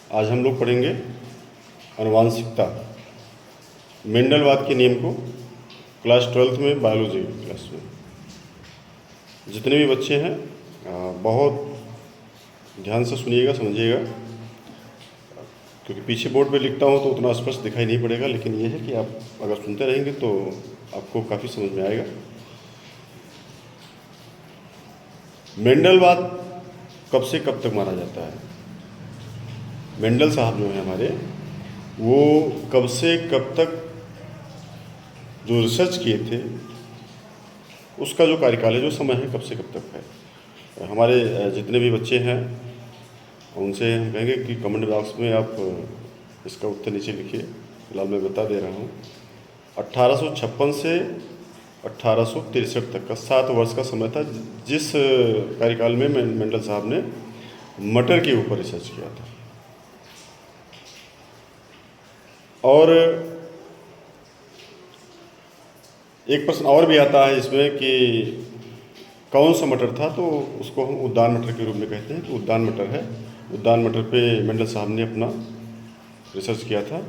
आज हम लोग पढ़ेंगे आनुवांशिकता, मेंडलवाद के नियम को क्लास 12th में बायोलॉजी क्लास में। जितने भी बच्चे हैं बहुत ध्यान से सुनिएगा, समझिएगा, क्योंकि पीछे बोर्ड पे लिखता हूँ तो उतना स्पष्ट दिखाई नहीं पड़ेगा, लेकिन ये है कि आप अगर सुनते रहेंगे तो आपको काफ़ी समझ में आएगा। मेंडलवाद कब से कब तक माना जाता है? मेंडल साहब जो हैं हमारे, वो कब से कब तक जो रिसर्च किए थे उसका जो कार्यकाल है, जो समय है, कब से कब तक है। हमारे जितने भी बच्चे हैं उनसे हम कहेंगे कि कमेंट बॉक्स में आप इसका उत्तर नीचे लिखिए। फिलहाल मैं बता दे रहा हूँ। 1856 से 1863 तक का 7 वर्ष का समय था, जिस कार्यकाल में मेंडल साहब ने मटर के ऊपर रिसर्च किया था। और एक प्रश्न और भी आता है इसमें कि कौन सा मटर था, तो उसको हम उद्यान मटर के रूप में कहते हैं कि उद्यान मटर है। उद्यान मटर पे मेंडल साहब ने अपना रिसर्च किया था।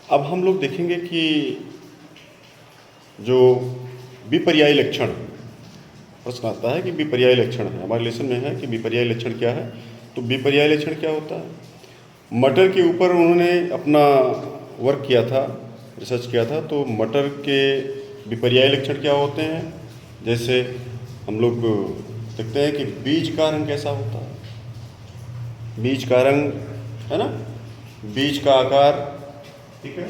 अब हम लोग देखेंगे कि जो विपर्यायी लक्षण प्रश्न आता है कि विपर्यायी लक्षण है, हमारे लेसन में है कि विपर्यायी लक्षण क्या है। तो विपर्यायी लक्षण क्या होता है? मटर के ऊपर उन्होंने अपना वर्क किया था, रिसर्च किया था। तो मटर के विपर्यायी लक्षण क्या होते हैं? जैसे हम लोग देखते हैं कि बीज का रंग कैसा होता है, बीज का रंग है ना, बीज का आकार, ठीक है।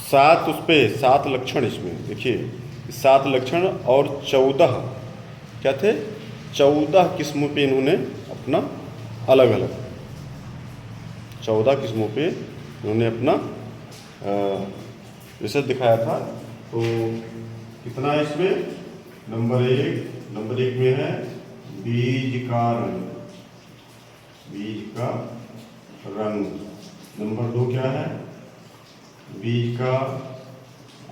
सात उस पे 7 लक्षण, इसमें देखिए 7 लक्षण और 14 क्या थे, 14 किस्मों पे इन्होंने अपना अलग अलग 14 किस्मों पे इन्होंने अपना रिसर्च दिखाया था। तो कितना है इसमें? नंबर एक में है बीज का रंग, बीज का रंग। नंबर 2 क्या है? बीज का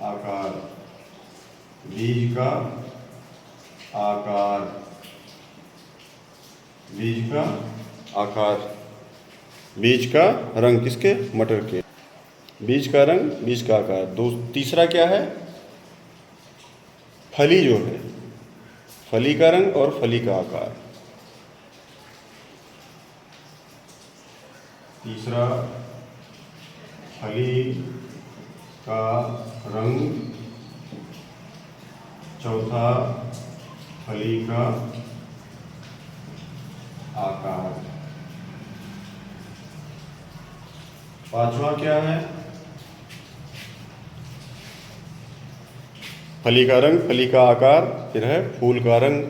आकार, बीज का आकार, बीज का आकार, बीज का रंग, किसके? मटर के। बीज का रंग, बीज का आकार। तीसरा क्या है? फली जो है, फली का रंग और फली का आकार। तीसरा फली का रंग, चौथा फली का आकार, पांचवा क्या है? फली का रंग, फली का आकार, फिर है फूल का रंग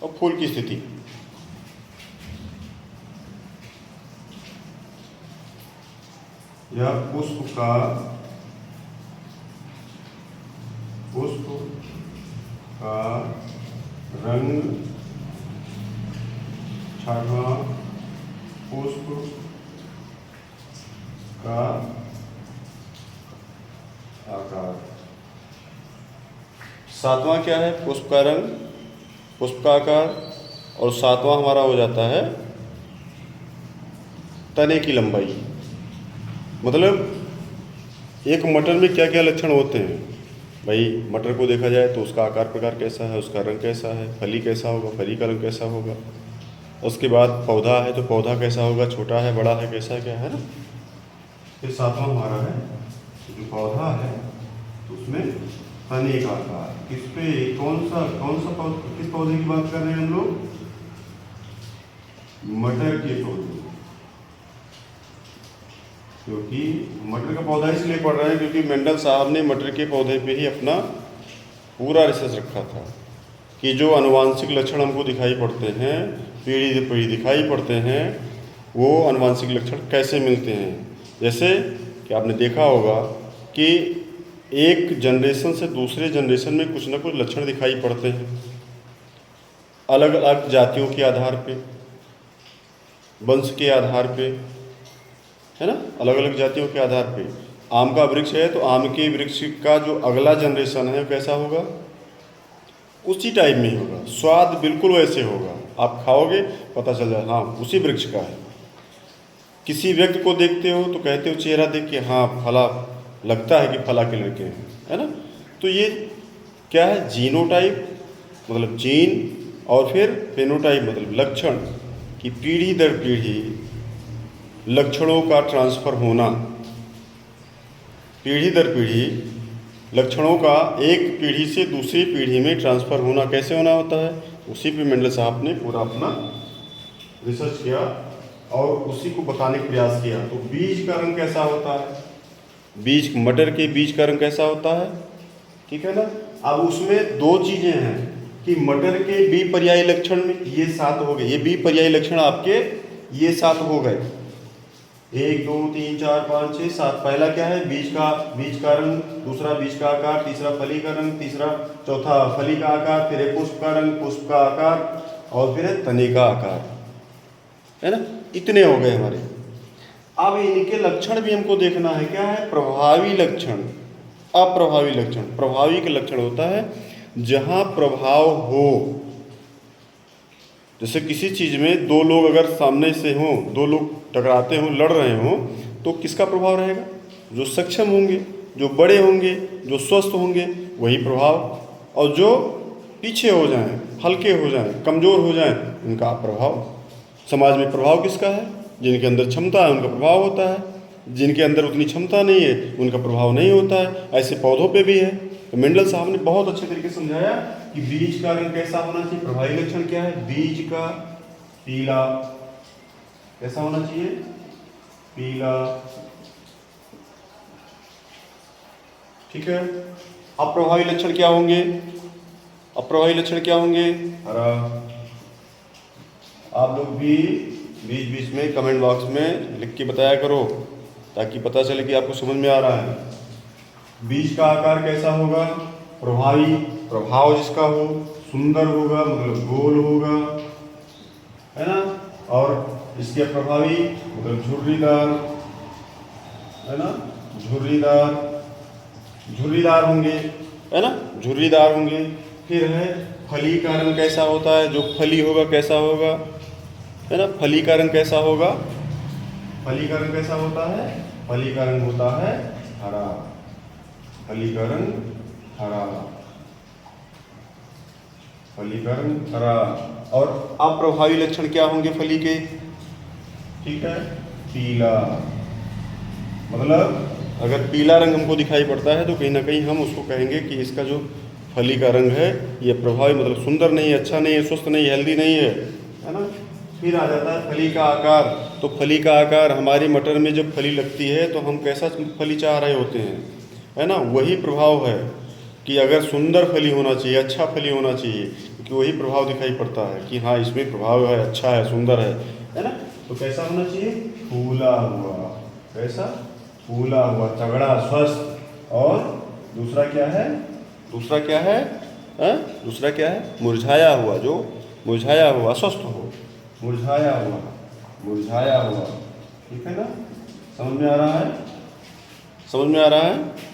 और फूल की स्थिति। यह पुष्प का रंग, छठवां पुष्प का आकार, सातवां क्या है? पुष्प का रंग, पुष्प का आकार, और सातवां हमारा हो जाता है तने की लंबाई। मतलब एक मटर में क्या क्या लक्षण होते हैं भाई? मटर को देखा जाए तो उसका आकार प्रकार कैसा है, उसका रंग कैसा है, फली कैसा होगा, फली का रंग कैसा होगा। उसके बाद पौधा है तो पौधा कैसा होगा, छोटा है, बड़ा है, कैसा क्या है ना। फिर सातवां हमारा है जो पौधा है तो उसमें तने का आकार, किस पे, कौन सा पौधा, किस पौधे की बात कर रहे हैं हम लोग? मटर के पौधे। क्योंकि मटर का पौधा इसलिए पढ़ रहे हैं क्योंकि मेंडल साहब ने मटर के पौधे पे ही अपना पूरा रिसर्च रखा था कि जो आनुवांशिक लक्षण हमको दिखाई पड़ते हैं, पीढ़ी दर पीढ़ी दिखाई पड़ते हैं, वो आनुवांशिक लक्षण कैसे मिलते हैं। जैसे कि आपने देखा होगा कि एक जनरेशन से दूसरे जनरेशन में कुछ ना कुछ लक्षण दिखाई पड़ते हैं, अलग अलग जातियों के आधार पे, वंश के आधार पे, है ना, अलग अलग जातियों के आधार पे। आम का वृक्ष है तो आम के वृक्ष का जो अगला जनरेशन है कैसा होगा? उसी टाइप में ही होगा, स्वाद बिल्कुल वैसे होगा। आप खाओगे पता चल जाए हाँ उसी वृक्ष का है। किसी व्यक्ति को देखते हो तो कहते हो चेहरा देख के हाँ फला, लगता है कि फला के लड़के हैं, है ना। तो ये क्या है, जीनोटाइप मतलब जीन, और फिर फेनोटाइप मतलब लक्षण, कि पीढ़ी दर पीढ़ी लक्षणों का ट्रांसफ़र होना, पीढ़ी दर पीढ़ी लक्षणों का एक पीढ़ी से दूसरी पीढ़ी में ट्रांसफ़र होना कैसे होना होता है, उसी पे मेंडल साहब ने पूरा अपना रिसर्च किया और उसी को बताने का प्रयास किया। तो बीज का रंग कैसा होता है, बीज, मटर के बीज का रंग कैसा होता है, ठीक है ना। अब उसमें दो चीज़ें हैं कि मटर के बी पर्यायी लक्षण में ये 7 हो गए, ये बी पर्यायी लक्षण आपके ये 7 हो गए, 1 2 3 4 5 6 7। पहला क्या है, बीज का रंग, दूसरा बीज का आकार, तीसरा फली का रंग, तीसरा चौथा फली का आकार, फिर है पुष्प का रंग, पुष्प का आकार, और फिर है तने का आकार, है ना। इतने हो गए हमारे। अब इनके लक्षण भी हमको देखना है, क्या है, प्रभावी लक्षण, अप्रभावी लक्षण। प्रभावी का लक्षण होता है जहां प्रभाव हो, जैसे किसी चीज में दो लोग अगर सामने से हों, दो लोग टकराते हों, लड़ रहे हों, तो किसका प्रभाव रहेगा, जो सक्षम होंगे, जो बड़े होंगे, जो स्वस्थ होंगे, वही प्रभाव, और जो पीछे हो जाएं, हल्के हो जाएं, कमजोर हो जाएं, उनका अप्रभाव। समाज में प्रभाव किसका है, जिनके अंदर क्षमता है उनका प्रभाव होता है, जिनके अंदर उतनी क्षमता नहीं है उनका प्रभाव नहीं होता है। ऐसे पौधों पे भी है। तो मेंडल साहब ने बहुत अच्छे तरीके से समझाया कि बीज का रंग कैसा होना चाहिए, प्रभावी लक्षण क्या है, बीज का पीला कैसा होना चाहिए, पीला, ठीक है। अप्रभावी लक्षण क्या होंगे, अप्रभावी लक्षण क्या होंगे, हरा। आप लोग भी बीच बीच में कमेंट बॉक्स में लिख के बताया करो ताकि पता चले कि आपको समझ में आ रहा है। बीज का आकार कैसा होगा, प्रभावी, प्रभाव जिसका हो, सुंदर होगा मतलब गोल होगा, है ना, और इसके प्रभावी मतलब झुर्रीदार, है ना, झुर्रीदार होंगे, है ना, झुर्रीदार होंगे। फिर है फली का रंग कैसा होता है, जो फली होगा कैसा होगा, है ना, फली का रंग कैसा होगा, फली का रंग कैसा होता है, फली का रंग होता है हरा, फली का रंग हरा, फली का रंग हरा। और अप्रभावी लक्षण क्या होंगे फली के, ठीक है, पीला। मतलब अगर पीला रंग हमको दिखाई पड़ता है तो कहीं ना कहीं हम उसको कहेंगे कि इसका जो फली का रंग है ये प्रभावी मतलब सुंदर नहीं है, अच्छा नहीं है, स्वस्थ नहीं है, हेल्दी नहीं है ना। फिर आ जाता है फली का आकार। तो फली का आकार, हमारी मटर में जब फली लगती है तो हम कैसा फली चाह रहे होते हैं, है ना, वही प्रभाव है कि अगर सुंदर फली होना चाहिए, अच्छा फली होना चाहिए, क्योंकि वही प्रभाव दिखाई पड़ता है कि हाँ इसमें प्रभाव है, अच्छा है, सुंदर है ना। तो कैसा होना चाहिए, फूला हुआ, कैसा, फूला हुआ, तगड़ा, स्वस्थ। और दूसरा क्या है, दूसरा क्या है, दूसरा क्या है, मुरझाया हुआ, जो मुरझाया हुआ, अस्वस्थ हो, मुरझाया हुआ, मुरझाया हुआ, ठीक है ना। समझ में आ रहा है, समझ में आ रहा है,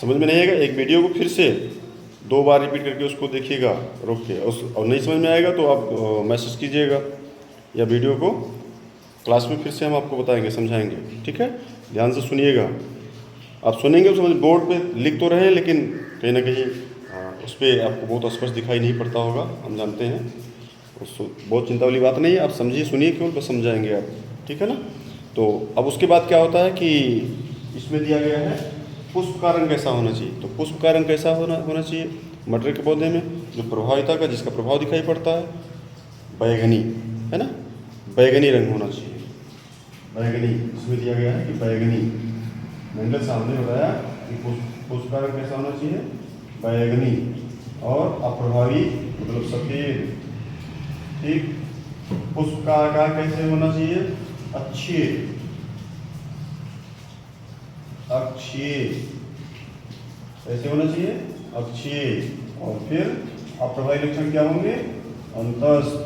समझ में नहीं आएगा एक वीडियो को फिर से 2 बार रिपीट करके उसको देखिएगा रोक के, और नहीं समझ में आएगा तो आप मैसेज कीजिएगा या वीडियो को क्लास में फिर से हम आपको बताएंगे, समझाएंगे, ठीक है। ध्यान से सुनिएगा, आप सुनेंगे तो समझ, बोर्ड पे लिख तो रहे लेकिन कहीं ना कहीं उस पर आपको बहुत स्पष्ट दिखाई नहीं पड़ता होगा, हम जानते हैं, उसको बहुत चिंता वाली बात नहीं है, आप समझिए, सुनिए, क्यों बस समझाएंगे आप, ठीक है ना। तो अब उसके बाद क्या होता है कि इसमें दिया गया है पुष्प का रंग कैसा होना चाहिए। तो पुष्प का रंग कैसा होना चाहिए मटर के पौधे में, जो प्रभाविता का जिसका प्रभाव दिखाई पड़ता है, बैगनी, है ना, बैगनी रंग होना चाहिए, बैगनी। इसमें दिया गया है कि बैगनी, मेंडल साहब ने बताया कि पुष्प का रंग कैसा होना चाहिए, बैगनी, और अप्रभावी मतलब सफ़ेद, ठीक। पुष्प का आकार कैसे होना चाहिए, अच्छे, अक्षीय, कैसे होना चाहिए, अक्षीय। और फिर अप्रभावी लक्षण क्या होंगे, अंतस्थ,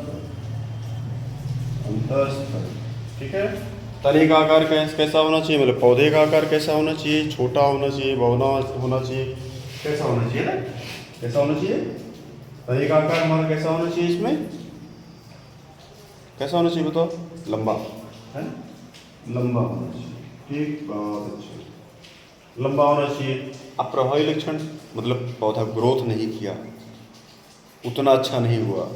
अंतस्थ, ठीक है। तने का आकार कैसा होना चाहिए, मतलब पौधे का आकार कैसा होना चाहिए, छोटा होना चाहिए, बौना होना चाहिए, कैसा होना चाहिए ना, कैसा होना चाहिए, तने का आकार हमारा कैसा होना चाहिए, इसमें कैसा होना चाहिए बताओ? लंबा, है ना? लंबा होना चाहिए। ठीक, बहुत अच्छा, लंबा होना चाहिए। अब प्रभावी लक्षण मतलब पौधा ग्रोथ नहीं किया, उतना अच्छा नहीं हुआ,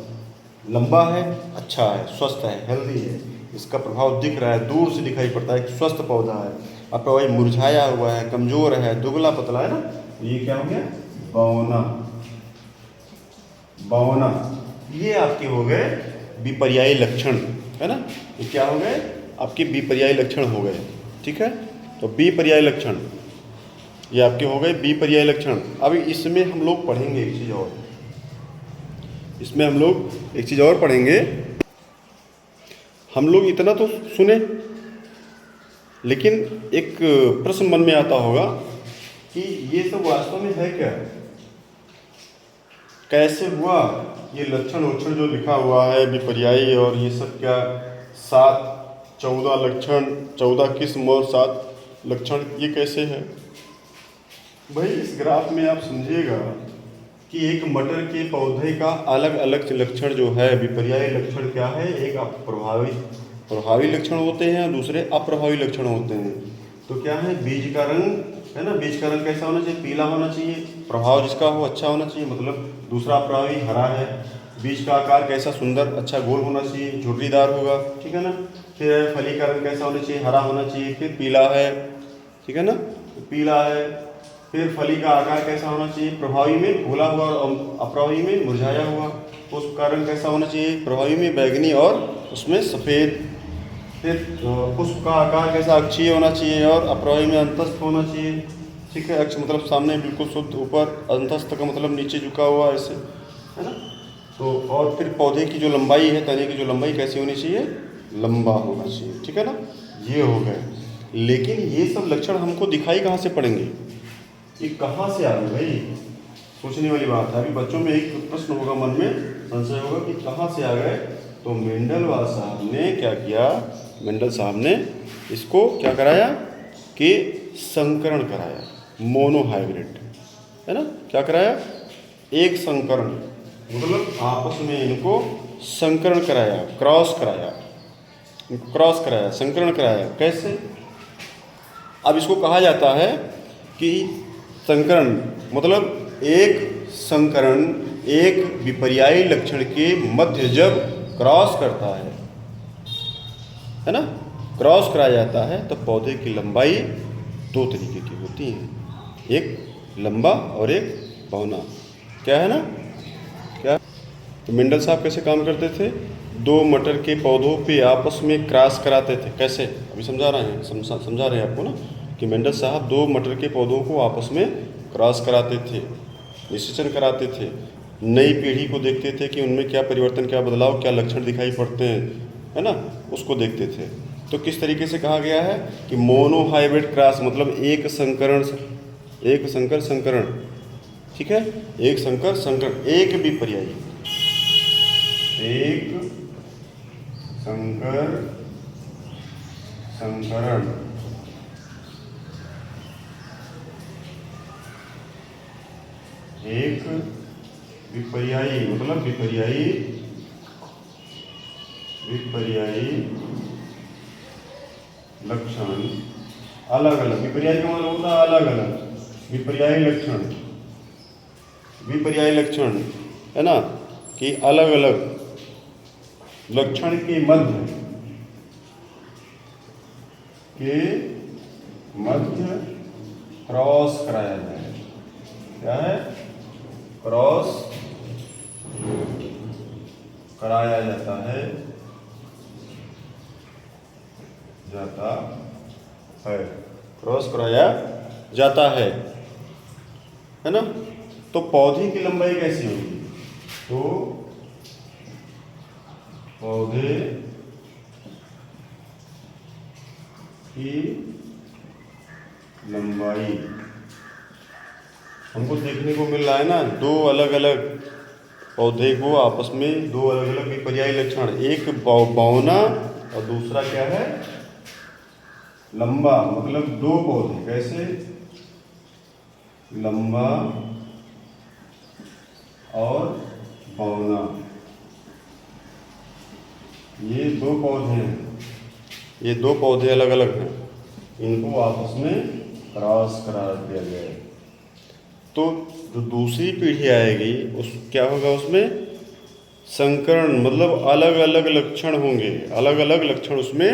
लंबा है, अच्छा है, स्वस्थ है, हेल्दी है, इसका प्रभाव दिख रहा है, दूर से दिखाई पड़ता है कि स्वस्थ पौधा है। अब प्रभावी मुरझाया हुआ है, कमजोर है, दुबला पतला है ना, ये क्या हो गया? बौना। बौना, ये आपके हो गए विपर्यायी लक्षण, है ना? ये क्या हो गए? आपके विपर्यायी लक्षण हो गए। ठीक है, तो विपर्यायी लक्षण ये आपके हो गए विपर्यायी लक्षण। अब इसमें हम लोग पढ़ेंगे एक चीज़ और, इसमें हम लोग एक चीज़ और पढ़ेंगे। हम लोग इतना तो सुने, लेकिन एक प्रश्न मन में आता होगा कि ये सब वास्तव में है क्या? कैसे हुआ? ये लक्षण वक्षण जो लिखा हुआ है विपर्यायी और ये सब क्या 14 लक्षण, 14 किस्म और 7 लक्षण, ये कैसे है भाई? इस ग्राफ में आप समझिएगा कि एक मटर के पौधे का अलग अलग लक्षण जो है विपर्यायी लक्षण क्या है? एक प्रभावी लक्षण होते हैं, दूसरे अप्रभावी लक्षण होते हैं। तो क्या है? बीज का रंग, है ना, बीज का रंग कैसा होना चाहिए? पीला होना चाहिए। प्रभाव जिसका हो अच्छा होना चाहिए, मतलब दूसरा प्रभावी हरा है। बीज का आकार कैसा? सुंदर, अच्छा, गोल होना चाहिए, झुर्रीदार होगा, ठीक है ना। फिर फली का रंग कैसा होना चाहिए? हरा होना चाहिए। फिर पीला है, ठीक है ना, पीला है। फिर फली का आकार कैसा होना चाहिए? प्रभावी में फूला हुआ और अप्रभावी में मुरझाया हुआ। पुष्प का रंग कैसा होना चाहिए? प्रभावी में बैगनी और उसमें सफ़ेद। फिर पुष्प का आकार कैसा? अक्षीय होना चाहिए और अप्रभावी में अंतस्थ होना चाहिए, ठीक है। अक्ष मतलब सामने बिल्कुल शुद्ध ऊपर, अंतस्थ का मतलब नीचे झुका हुआ, ऐसे, है ना। तो और फिर पौधे की जो लंबाई है, तने की जो लंबाई कैसी होनी चाहिए? लंबा होना चाहिए, ठीक है ना। ये हो गए, लेकिन ये सब लक्षण हमको दिखाई कहाँ से पड़ेंगे? ये कहाँ से आ गए भाई? सोचने वाली बात है। अभी बच्चों में एक प्रश्न होगा, मन में संशय होगा कि कहाँ से आ गए। तो मेंडलवाल साहब ने क्या किया? मेंडल साहब ने इसको क्या कराया कि संकरण कराया, मोनोहाइब्रिड, है ना। क्या कराया? एक संकरण, मतलब आपस में इनको संकरण कराया, क्रॉस कराया, इनको क्रॉस कराया, संकरण कराया। कैसे? अब इसको कहा जाता है कि संकरण मतलब एक संकरण एक विपर्यायी लक्षण के मध्य जब क्रॉस करता है ना, क्रॉस कराया जाता है, तो पौधे की लंबाई 2 तरीके की होती है, एक लंबा और एक बौना। क्या है ना, क्या? तो मेंडल साहब कैसे काम करते थे? 2 मटर के पौधों पे आपस में क्रॉस कराते थे। कैसे? अभी समझा रहे हैं, समझा रहे हैं आपको ना, कि मेंडल साहब 2 मटर के पौधों को आपस में क्रॉस कराते थे, निषेचन कराते थे, नई पीढ़ी को देखते थे कि उनमें क्या परिवर्तन, क्या बदलाव, क्या लक्षण दिखाई पड़ते हैं, है ना, उसको देखते थे। तो किस तरीके से कहा गया है कि मोनोहाइब्रिड क्रॉस मतलब एक संकर संकरण, ठीक है, एक संकर संकरण, एक विपर्यायी, एक संकर संकरण, एक विपर्यायी मतलब विपर्यायी लक्षण, अलग अलग। विपर्यायी का मतलब होता है अलग अलग, विपर्यायी लक्षण, है ना, कि अलग अलग लक्षण के मध्य क्रॉस कराया जाए। क्या है? क्रॉस कराया जाता है, क्रॉस कराया जाता है ना। तो पौधे की लंबाई कैसी होगी? तो पौधे की लंबाई हमको देखने को मिल रहा है ना, 2 अलग अलग पौधे को आपस में 2 अलग अलग विपर्यायी लक्षण, एक बौना और दूसरा क्या है? लंबा, मतलब 2 पौधे कैसे? लंबा और बौना, ये दो पौधे हैं, ये दो पौधे अलग अलग हैं, इनको आपस में क्रॉस करा दिया गया है। तो जो दूसरी पीढ़ी आएगी उस क्या होगा, उसमें संकरण मतलब अलग अलग लक्षण होंगे, अलग अलग लक्षण उसमें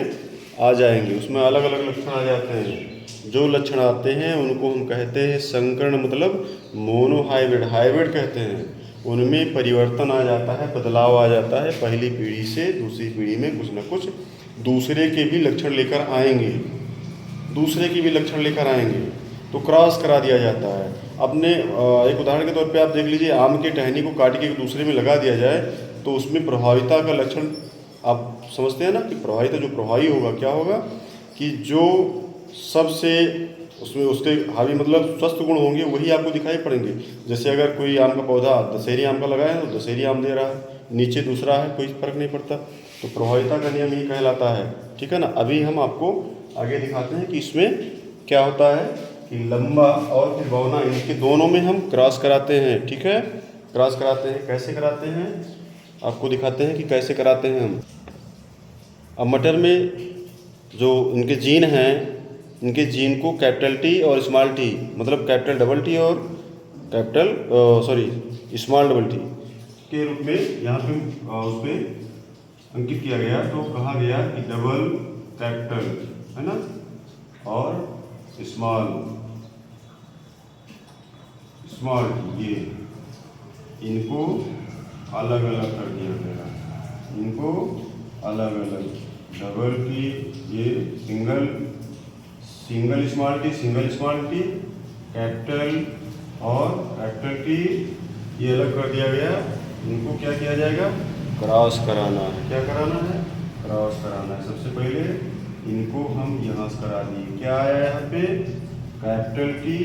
आ जाएंगे, उसमें अलग अलग लक्षण आ जाते हैं। जो लक्षण आते हैं उनको हम कहते हैं संकरण, मतलब मोनोहाइब्रिड, हाइब्रिड कहते हैं। उनमें परिवर्तन आ जाता है, बदलाव आ जाता है, पहली पीढ़ी से दूसरी पीढ़ी में कुछ न कुछ दूसरे के भी लक्षण लेकर आएंगे, दूसरे की भी लक्षण लेकर आएंगे, तो क्रॉस करा दिया जाता है। अपने एक उदाहरण के तौर पे आप देख लीजिए, आम की टहनी को काट के दूसरे में लगा दिया जाए तो उसमें प्रभाविता का लक्षण आप समझते हैं ना, कि प्रभाविता जो प्रभावी होगा क्या होगा, कि जो सबसे उसमें उसके हावी मतलब स्वस्थ गुण होंगे वही आपको दिखाई पड़ेंगे। जैसे अगर कोई आम का पौधा दशहरी आम का लगाया है तो दशहरी आम दे रहा है, नीचे दूसरा है, कोई फर्क नहीं पड़ता, तो प्रभाविता का नियम ही कहलाता है। ठीक है ना। अभी हम आपको आगे दिखाते हैं कि इसमें क्या होता है, कि लंबा और फिर बौना, इनके दोनों में हम क्रॉस कराते हैं। ठीक है, क्रॉस कराते हैं। कैसे कराते हैं आपको दिखाते हैं कि कैसे कराते हैं हम। अब मटर में जो इनके जीन हैं, इनके जीन को कैपिटल टी और स्मॉल टी, मतलब कैपिटल डबल टी और कैपिटल स्मॉल डबल टी के रूप में यहाँ पे उस पर अंकित किया गया। तो कहा गया कि डबल कैपिटल है ना और स्मॉल टी, ये इनको अलग अलग कर दिया गया, इनको अलग अलग। डबल टी ये सिंगल स्मॉल टी, कैपिटल और कैपिटल टी ये अलग कर दिया गया। इनको क्या किया जाएगा, क्रॉस कराना है। क्या कराना है, क्रॉस कराना है। सबसे पहले इनको हम यहाँ से करा दिए, क्या आया यहाँ पे, कैपिटल टी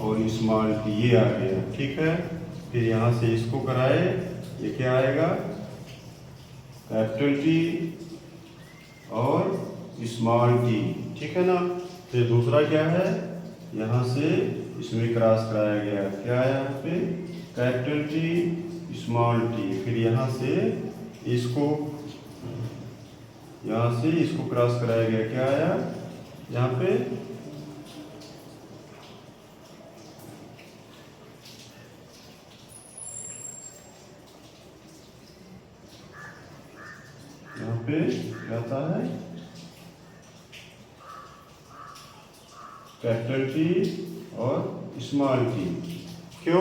और स्मॉल टी ये आ गया। ठीक है, फिर यहाँ से इसको कराए, ये क्या आएगा, कैपिटल टी और स्मॉल टी। ठीक है ना। फिर दूसरा क्या है, यहाँ से इसमें क्रॉस कराया गया, क्या है यहाँ पे, कैपिटल टी स्मॉल टी। फिर यहाँ से इसको क्रॉस कराया गया, क्या आया यहाँ पे, क्या आता है, कैपिटल टी और स्मॉल टी। क्यों,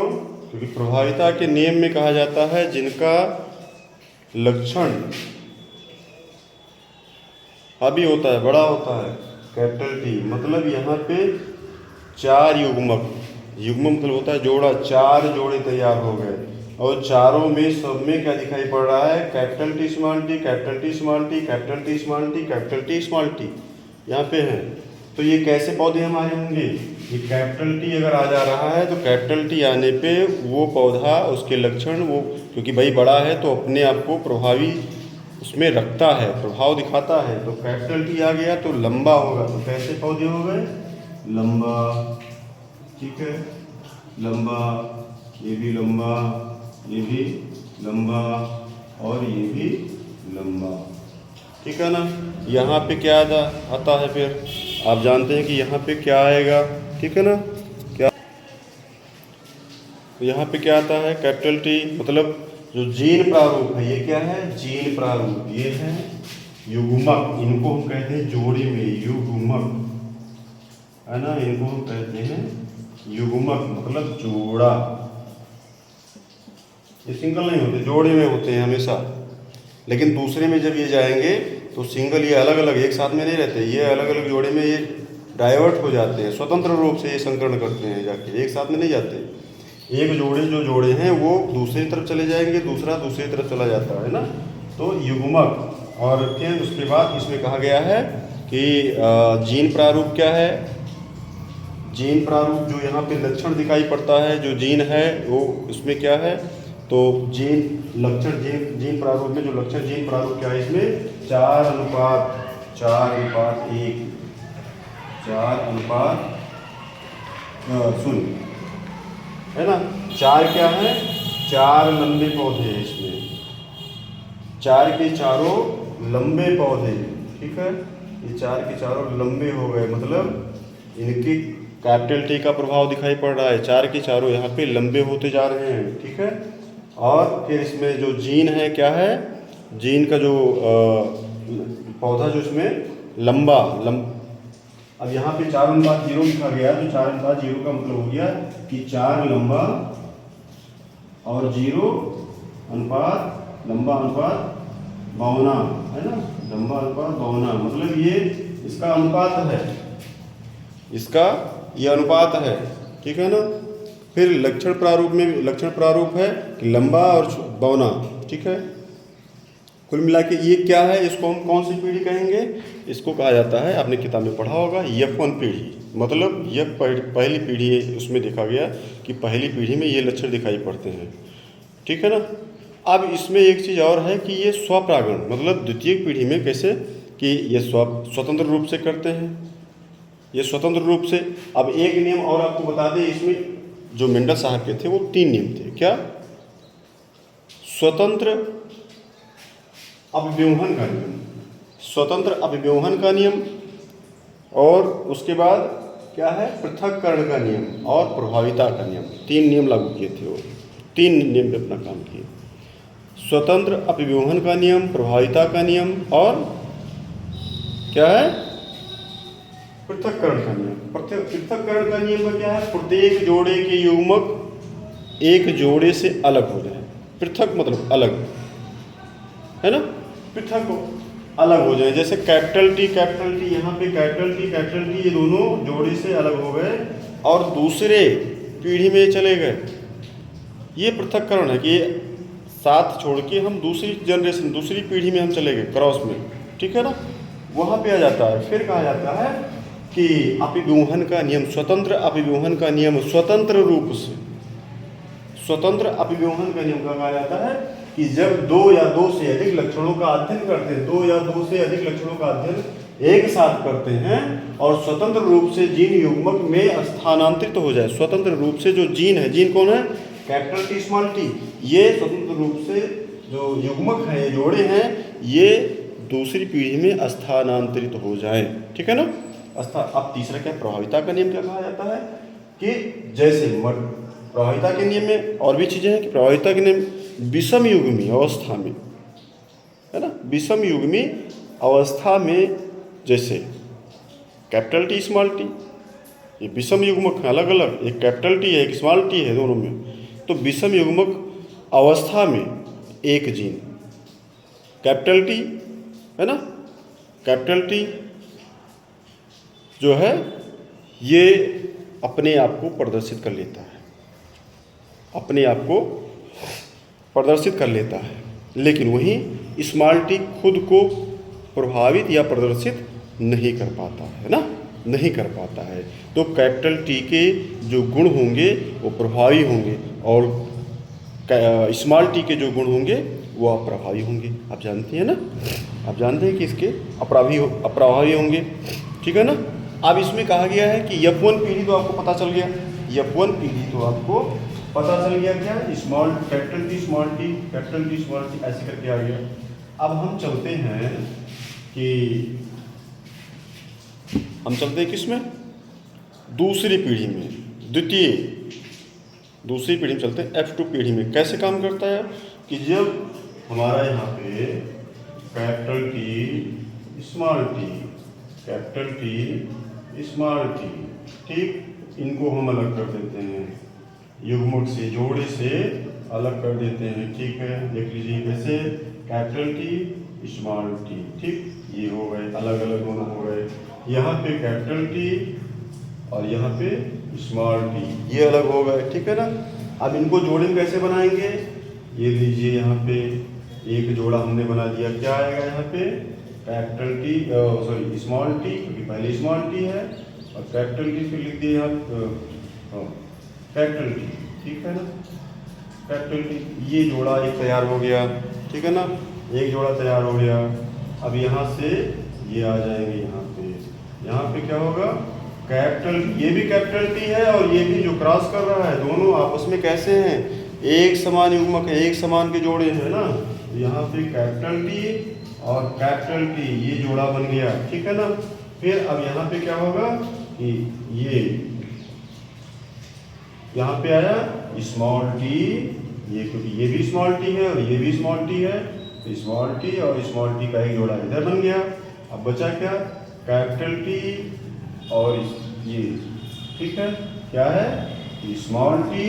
क्योंकि प्रभाविता के नियम में कहा जाता है जिनका लक्षण हावी होता है, बड़ा होता है, कैपिटल टी, मतलब यहाँ पे चार युग्मक मतलब होता है जोड़ा, चार जोड़े तैयार हो गए और चारों में सब में क्या दिखाई पड़ रहा है, capital T small T, capital T small T, capital T small T, capital T small T यहाँ पे है। तो ये कैसे पौधे हमारे होंगे, ये कैपिटल टी अगर आ जा रहा है तो कैपिटल टी आने पे वो पौधा, उसके लक्षण वो, क्योंकि भाई बड़ा है तो अपने आप को प्रभावी उसमें रखता है, प्रभाव दिखाता है। तो कैपिटल टी आ गया तो लंबा होगा, तो कैसे पौधे हो गए, लंबा। ठीक है, लंबा, ये भी लंबा, ये भी लंबा और ये भी लंबा। ठीक है ना। यहाँ पे क्या आता है, फिर आप जानते हैं कि यहाँ पे क्या आएगा। ठीक है ना, क्या यहाँ पे क्या आता है, कैपिटल टी, मतलब जो जीन प्रारूप है, ये क्या है, जीन प्रारूप, ये है युग्मक, इनको हम कहते हैं जोड़े में युग्मक, है ना, इनको हम कहते हैं युग्मक, मतलब जोड़ा। ये सिंगल नहीं होते, जोड़े में होते हैं हमेशा। लेकिन दूसरे में जब ये जाएंगे तो सिंगल, ये अलग अलग एक साथ में नहीं रहते, ये अलग अलग जोड़े में ये डाइवर्ट हो जाते हैं, स्वतंत्र रूप से ये संकरण करते हैं, जाके एक साथ में नहीं जाते। एक जो जोड़े हैं वो दूसरी तरफ चले जाएंगे, दूसरा दूसरी तरफ चला जाता है ना, तो युग्मक। और फिर उसके बाद इसमें कहा गया है कि जीन प्रारूप क्या है, जीन प्रारूप जो यहाँ पे लक्षण दिखाई पड़ता है, जो जीन है वो इसमें क्या है, तो जीन लक्षण, जीन प्रारूप में जो लक्षण, जीन प्रारूप क्या है, इसमें 4:1 है ना। 4 क्या है, 4 लंबे पौधे हैं इसमें, 4 के चारों लंबे पौधे, ठीक है, ये चार के चारों लंबे हो गए, मतलब इनकी कैपिटल टी का प्रभाव दिखाई पड़ रहा है, चार के चारों यहाँ पे लंबे होते जा रहे हैं, ठीक है। और फिर इसमें जो जीन है क्या है, जीन का जो पौधा जो इसमें अब यहाँ पे 4:0 लिखा गया, तो 4:0 का मतलब हो गया कि 4 लंबा और 0 अनुपात लंबा अनुपात बौना, है ना, लंबा अनुपात बौना, मतलब ये इसका अनुपात है, इसका ये अनुपात है, ठीक है ना। फिर लक्षण प्रारूप में लक्षण प्रारूप है कि लंबा और बौना, ठीक है। कुल मिला के ये क्या है, इसको हम कौन सी पीढ़ी कहेंगे, इसको कहा जाता है, आपने किताब में पढ़ा होगा, F1 पीढ़ी, मतलब यह पहली पीढ़ी है। उसमें देखा गया कि पहली पीढ़ी में ये लक्षण दिखाई पड़ते हैं, ठीक है ना। अब इसमें एक चीज़ और है कि ये स्वपरागण, मतलब द्वितीय पीढ़ी में कैसे कि ये स्वतंत्र रूप से करते हैं, ये स्वतंत्र रूप से। अब एक नियम और आपको बता दें, इसमें जो मेंडल साहब के थे वो 3 नियम थे, क्या, स्वतंत्र अभिव्यूहन का नियम, स्वतंत्र अभिव्यूहन का नियम, और उसके बाद क्या है, पृथक्करण का नियम और प्रभाविता का नियम। 3 नियम लागू किए थे वो, 3 नियम पे अपना काम किए, स्वतंत्र अभिव्यूहन का नियम, प्रभाविता का नियम और क्या है, पृथक्करण का नियम। पृथक्करण का नियम में क्या है, प्रत्येक जोड़े के युग्मक एक जोड़े से अलग हो जाए, पृथक मतलब अलग, है ना, पृथक अलग हो जाए। जैसे कैपिटल टी यहाँ पे कैपिटल टी ये दोनों जोड़े से अलग हो गए और दूसरे पीढ़ी में चले गए, ये पृथक्करण है कि साथ छोड़ के हम दूसरी जनरेशन, दूसरी पीढ़ी में हम चले गए, क्रॉस में, ठीक है ना, वहाँ पे आ जाता है। फिर कहा जाता है कि अभिव्यूहन का नियम, स्वतंत्र अभिव्यूहन का नियम, स्वतंत्र रूप से, स्वतंत्र अभिव्यूहन का नियम कहा जाता है कि जब 2 या 2 से अधिक लक्षणों का अध्ययन करते हैं, 2 या 2 से अधिक लक्षणों का अध्ययन एक साथ करते हैं और स्वतंत्र रूप से जीन युग्मक में स्थानांतरित हो जाए। स्वतंत्र रूप से जो जीन है, जीन कौन है, कैपिटल टी स्मॉल टी, ये स्वतंत्र रूप से जो युग्मक हैं, ये जोड़े हैं, ये दूसरी पीढ़ी में स्थानांतरित हो जाए, ठीक है ना। अब तीसरा क्या, प्रभाविता का नियम क्या कहा जाता है कि जैसे प्रभाविता के नियम में और भी चीज़ें हैं कि प्रभाविता के नियम विषम युग्मी अवस्था में, है ना, विषम युग्मी अवस्था में, जैसे कैपिटल टी स्मॉल टी, ये विषम युग्मक है, अलग अलग, एक कैपिटल टी है एक स्मॉल टी है, दोनों में, तो विषम युग्मक अवस्था में एक जीन कैपिटल टी, है ना, कैपिटल टी जो है ये अपने आप को प्रदर्शित कर लेता है, अपने आप को प्रदर्शित कर लेता है, लेकिन वहीं स्मॉल टी खुद को प्रभावित या प्रदर्शित नहीं कर पाता है ना, नहीं कर पाता है। तो कैपिटल टी के जो गुण होंगे वो प्रभावी होंगे और स्मॉल टी के जो गुण होंगे वो अप्रभावी होंगे। आप जानते हैं ना, आप जानते हैं कि इसके अप्रभावी होंगे, ठीक है ना। अब इसमें कहा गया है कि F1 पीढ़ी तो आपको पता चल गया, F1 पीढ़ी तो आपको पता चल गया, क्या, small capital T small T, capital T small T ऐसे करके आ गया। अब हम चलते हैं किसमें, दूसरी पीढ़ी में, दूसरी पीढ़ी में चलते हैं, F2 पीढ़ी में। कैसे काम करता है कि जब हमारा यहाँ पे capital T small T, capital T small T, ठीक, इनको हम अलग कर देते हैं, युग्मक से, जोड़े से अलग कर देते हैं, ठीक है। देख लीजिए कैसे, कैपिटल टी स्मॉल टी, ठीक, ये हो गए अलग अलग, दोनों हो गए। यहाँ पे कैपिटल टी और यहाँ पे स्मॉल टी, ये अलग हो गए, ठीक है ना। अब इनको जोड़े में कैसे बनाएंगे, ये लीजिए यहाँ पे एक जोड़ा हमने बना दिया, क्या आएगा यहाँ पे, capital T sorry small T, क्योंकि पहले स्मॉल टी है, और कैपिटल टी फिर लिख दिए यहाँ कैपिटल टी, ठीक है ना, कैपिटल टी। ये जोड़ा एक तैयार हो गया, ठीक है ना, एक जोड़ा तैयार हो गया। अब यहाँ से ये आ जाएंगे यहाँ पे क्या होगा, कैपिटल, ये भी कैपिटल टी है और ये भी जो क्रॉस कर रहा है, दोनों आपस में कैसे हैं, एक समान युग्मक है, एक समान के जोड़े हैं ना। यहाँ पे कैपिटल टी और कैपिटल टी, ये जोड़ा बन गया, ठीक है ना। फिर अब यहाँ पे क्या होगा कि ये यहाँ पे आया स्मॉल टी, ये क्योंकि ये भी स्मॉल टी है और ये भी स्मॉल टी है, तो स्मॉल टी और स्मॉल टी का एक जोड़ा इधर बन गया। अब बचा क्या, कैपिटल टी और ये, ठीक है, क्या है small T,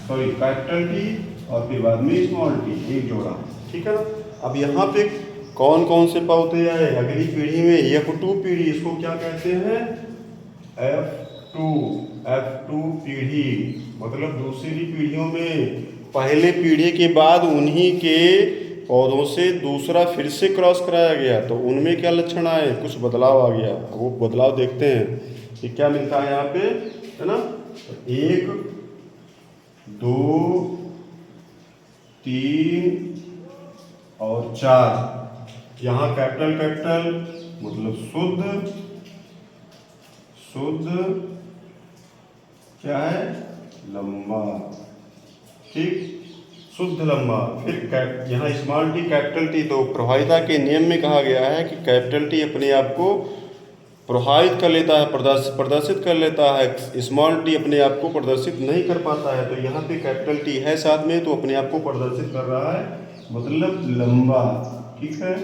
sorry capital T और फिर बाद में स्मॉल टी, एक जोड़ा, ठीक है ना। अब यहाँ पे कौन कौन से पौधे आए अगली पीढ़ी में, F2 पीढ़ी, इसको क्या कहते हैं, F2 पीढ़ी, मतलब दूसरी पीढ़ियों में पहले पीढ़ी के बाद उन्हीं के पौधों से दूसरा फिर से क्रॉस कराया गया, तो उनमें क्या लक्षण आए, कुछ बदलाव आ गया। वो बदलाव देखते हैं कि क्या मिलता है यहाँ पे, है ना। 1 2 3 और 4, यहाँ कैपिटल मतलब शुद्ध क्या है, लंबा, ठीक, शुद्ध लंबा। फिर यहाँ स्मॉल टी कैपिटल टी, तो प्रभाविता के नियम में कहा गया है कि कैपिटल टी अपने आप को प्रभावित कर लेता है, प्रदर्शित कर लेता है, स्मॉल टी अपने आप को प्रदर्शित नहीं कर पाता है। तो यहाँ पे कैपिटल टी है साथ में, तो अपने आप को प्रदर्शित कर रहा है, मतलब लंबा, ठीक है।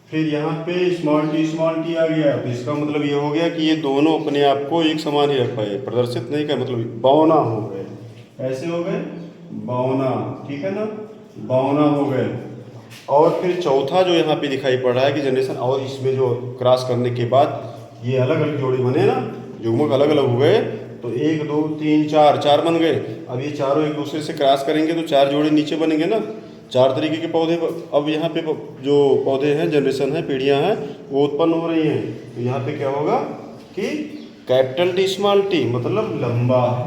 फिर यहाँ पे स्मॉल टी आ गया, तो इसका मतलब ये हो गया कि ये दोनों अपने आप को एक समान ही रख पाए, प्रदर्शित नहीं कर, मतलब बौना हो गए, ऐसे हो गए बौना, ठीक है ना, बौना हो गए। और फिर चौथा जो यहाँ पे दिखाई पड़ रहा है कि जनरेशन, और इसमें जो क्रॉस करने के बाद ये अलग अलग जोड़े बने ना, युग्मक अलग अलग हो गए, तो 1 2 3 4 बन गए। अब ये चारों एक दूसरे से क्रॉस करेंगे तो 4 जोड़े नीचे बनेंगे ना, 4 तरीके के पौधे। अब यहाँ पे जो पौधे हैं, जनरेशन है, पीढ़ियाँ हैं, वो उत्पन्न हो रही हैं। तो यहाँ पे क्या होगा कि कैपिटल टी स्मॉल टी मतलब लंबा है।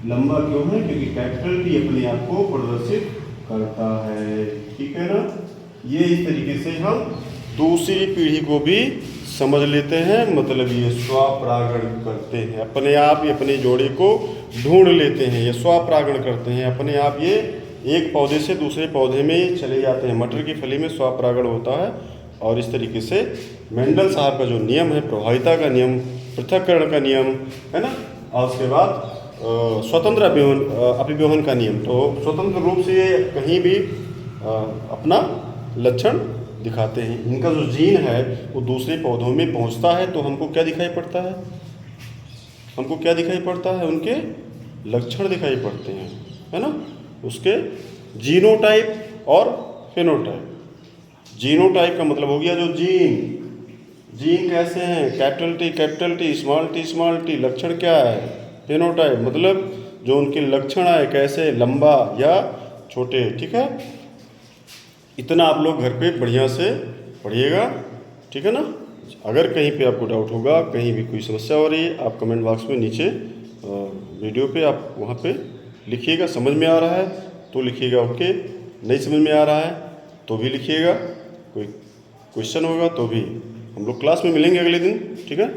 लंबा क्यों है, क्योंकि कैपिटल टी अपने आप को प्रदर्शित करता है, ठीक है ना। ये इस तरीके से हम दूसरी पीढ़ी को भी समझ लेते हैं, मतलब ये स्वपरागण करते हैं, अपने आप ये अपने जोड़े को ढूंढ लेते हैं, ये स्वपरागण करते हैं अपने आप, ये एक पौधे से दूसरे पौधे में चले जाते हैं। मटर की फली में स्वपरागण होता है। और इस तरीके से मेंडल साहब का जो नियम है, प्रभाविता का नियम, पृथक्करण का नियम, है ना, और उसके बाद स्वतंत्र अभिव्यूहन का नियम, तो स्वतंत्र रूप से ये कहीं भी अपना लक्षण दिखाते हैं। इनका जो जीन है वो दूसरे पौधों में पहुंचता है, तो हमको क्या दिखाई पड़ता है, हमको क्या दिखाई पड़ता है, उनके लक्षण दिखाई पड़ते हैं, है ना, उसके जीनोटाइप और फेनोटाइप। जीनोटाइप का मतलब हो गया जो जीन कैसे हैं, कैपिटल टी स्मॉल टी, लक्षण क्या है, फेनोटाइप मतलब जो उनके लक्षण आए, कैसे, लंबा या छोटे, ठीक है। इतना आप लोग घर पे बढ़िया से पढ़िएगा, ठीक है ना। अगर कहीं पे आपको डाउट होगा, कहीं भी कोई समस्या हो रही है, आप कमेंट बॉक्स में नीचे वीडियो पे आप वहाँ पे लिखिएगा। समझ में आ रहा है तो लिखिएगा ओके, नहीं समझ में आ रहा है तो भी लिखिएगा, कोई क्वेश्चन होगा तो भी। हम लोग क्लास में मिलेंगे अगले दिन, ठीक है।